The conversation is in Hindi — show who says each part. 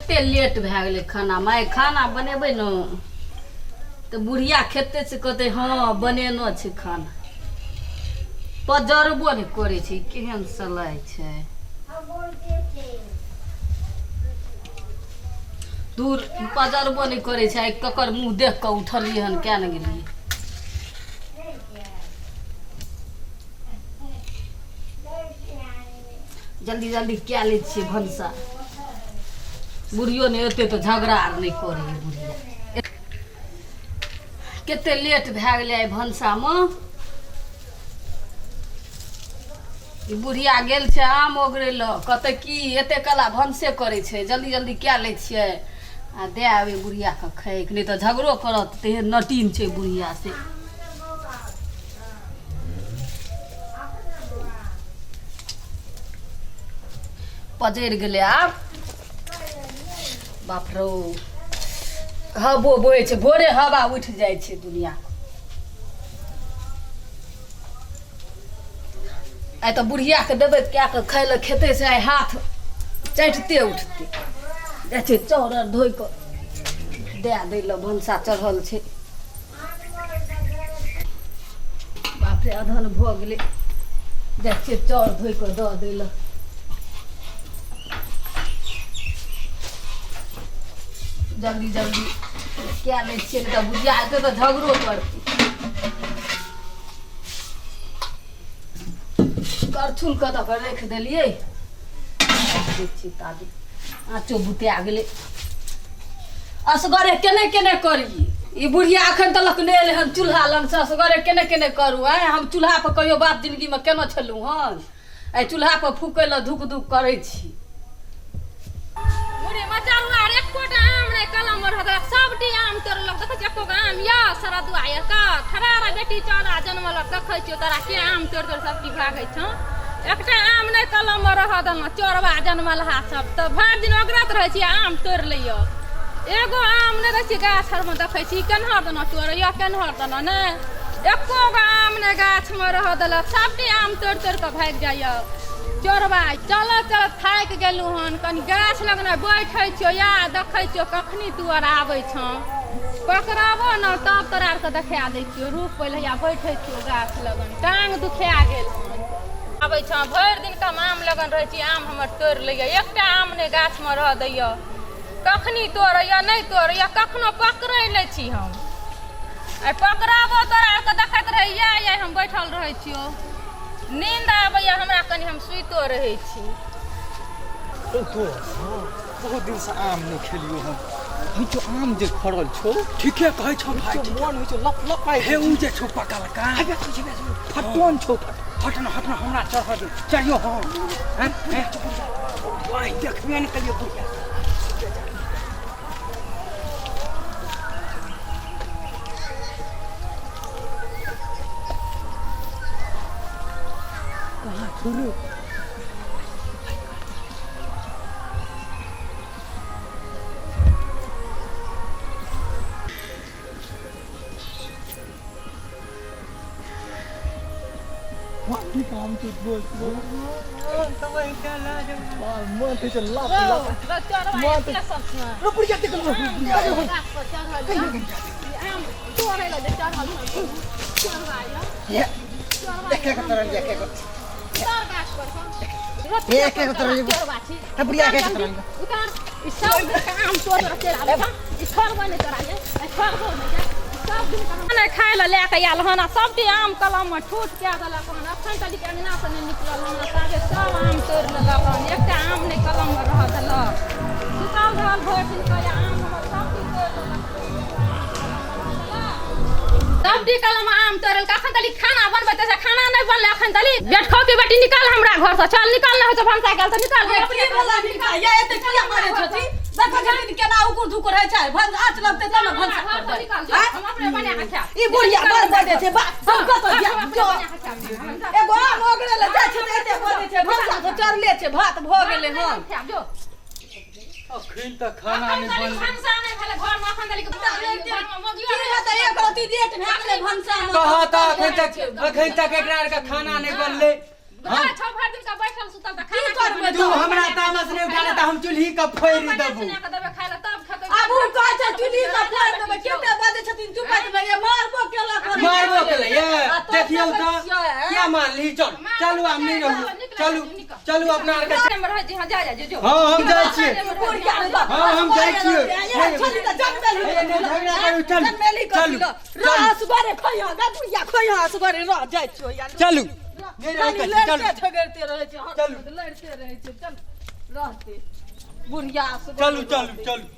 Speaker 1: केते लेट भए गेलै खाना माय खाना बनेबै न तऽ बुढ़िया खेते से कहते हाँ बनेनो छै खाना पजरबो नहि करै छै केहन सलाइ छै दूर पजरबो नहि करै छै ककर मुँह देख कऽ उठलियै हन क्या न गेलियै जल्दी जल्दी क्या लै छियै भनसा बुढ़ियो नहि एते तऽ झगड़ा आर नहि करे बुढ़िया केते लेट भए गेलै आइ भनसामे ई बुढ़िया गेल छै आम ओगरै लऽ कहतै की एते कला भनसे करै छै जल्दी जल्दी क्या लै छियै आ दे आबे बुढ़िया के खाइक नहि तऽ झगड़ो करत तेहन नटीन छै बुढ़िया से पजरि गेलै आब बाप रौ हबो बोहे छै भोरे हवा उठि जाइ छै दुनिया आइ तऽ बुढ़िया के देबै कए कऽ खाय लए खेतै से आइ हाथ चटिते उठतै जाइ छै चाउर आर धोइ कऽ दए दै लए भनसा चढ़ल छै बाप रे अधन भऽ गेलै जाइ छै चाउर धोइ कऽ दऽ दै लए जल्दी जल्दी क्या लै छियै तऽ बुझिया हेतै तऽ झगड़ो करतै करछुल कऽ दऽ कऽ राखि देलियै देखियै ताजे आँचो बुता गेलै असगरे केने केने करियै ई बुढ़िया एखन तलक नहि एलै हन चूल्हा लग से असगरे केने केने करू हम चूल्हा पर कहियो बात जिन्दगीमे केना छलहुँ हन आइ चूल्हा पर फूकै लए धुक धुक करै छी
Speaker 2: कलम सबटी आम तोड़लक देखे एको आम या सारा दुआर का खरारा बेटी चौरा जन्मलक देखे छियो तोरा के आम तोड़ तोड़ सबटी भागै छ एकटा आम नहीं कलम में रह देलहुँ चोरबा जन्मलहा सब तो भरि दिन ओगरत रहे छी आम तोड़ लियो एगो आम नहीं रहे गाछ आर में देखे छी केनहर देना तोड़िया केनहर देना ने एको गो आम नहीं गाछ में रह देलक सबटी आम तोड़ तोड़ के भाग जाइया चोरबा चलत चलत थाकि गेलहुँ हन कनि गाछ लगना बैठे छियो या देखे छियो कखनी तू आर आबै छ पकड़ाबो न तब तोरा आर के देखा दै छियो रूप पहिले या बैठे छियो गाछ लगन टांग दुखा गेल आबै छ भरि दिन का आम लगन रहे छी आम हमर तोड़ लैया एकटा आम ने गाछ में रह दैया कखनी तोड़ैया नहीं तोड़ैया कखनो पकड़ै नहीं छी हम आ पकड़ाबो तोरा आर के देखैत रहैया या हम बैठल रहे छियो नींद आबैया हमरा कनि हम सुइतो रहै छी
Speaker 3: तो बहुत दिन से आम नहीं खेलियो हम ई जो आम जे फड़ल छौ ठीके कहै छौ भाई मन होइ छौ लप लप हे उ जे छौ पकल का फटोन छौ हटना हटना हमरा चढ़ दे चाहियो हम हैं भाई देखबे नहीं कलियो बुढ़िया कहां छोड़ो वाटी काम के बोल तो वही क्या लाज मन ते चल लाप लाप रो बुढ़िया देख लो
Speaker 2: आम तोड़े ले चढ़ल चढ़वाया
Speaker 3: ये देख के तरह ये के एक एक तरह है बुढ़िया के तरह
Speaker 2: उतार ई सब आम तोड़ रखे आले ई छोड़बो नहीं करा ले छोड़बो नहीं सब दिन खाना खाए ला लेके आयल हन सबटी आम कलम में ठूट के देलक हन अखन तक अंगना से नहीं निकलल हन ताजे सब आम तोड़ लेलक हन एकटा आम नहीं कलम में रह देलक सुताल धल भर दिन के आम हमर सबटी तोड़ लेलक सबटी कलम आम तोड़ल अखन तक खाना बनबे त खाना नहीं बनले अखन तक बेट खो के बेटी निकाल हमरा घर से चल निकाल न हो तो भंसा गेल त निकाल
Speaker 1: अपने वाला निकाल या एते किया मारे छथि देखो जल्दी केना उकुर धुकुर है छै भंस आच लगते त न भंस
Speaker 2: निकाल हम अपने बना के खा
Speaker 1: ई बुढ़िया बड़ बड़े छै बा हम कत जा एगो आम ओगरे ले जाय छै एते बड़े छै भंसा तो चरले छै भात भ गेले हन
Speaker 3: अखन तक खाना नहीं बन
Speaker 2: भंसा नहीं भेले घर में अखन तक
Speaker 1: की हेतै एक रति डेट भए गेलै भंसा में
Speaker 3: कहा था अखन तक एकरा का खाना नहीं बनले
Speaker 2: हां छ भर दिन का बैठल सुतल त खाना
Speaker 1: करबे
Speaker 3: तू हमरा तामस नहीं उठाले त हम चूल्ही का फोड़ देबो
Speaker 1: बाबू कहै छै चुली से फोड़ देबै केते बाजै छथिन चुपैत में ये मारबो केला करे
Speaker 3: मारबो केले ये देखियो तो क्या मान ली चल चलू हम नहीं रहू चलू चलू अपना आर के
Speaker 2: नंबर है जी हां जा जो
Speaker 3: हां हम जाय छियै
Speaker 1: बुढ़िया
Speaker 3: हां हम जाय छियै
Speaker 1: छली त जंगल
Speaker 3: झगड़ा करू चल चलू
Speaker 1: रास बारे खइया गा बुढ़िया खइया असगरे रह जाय छियो यार
Speaker 3: चलू नहीं रह के चल
Speaker 1: झगड़ते रहे छै
Speaker 3: चलू
Speaker 1: लड़ते रहे छै चल रहते बुढ़िया
Speaker 3: चलू चलू चलू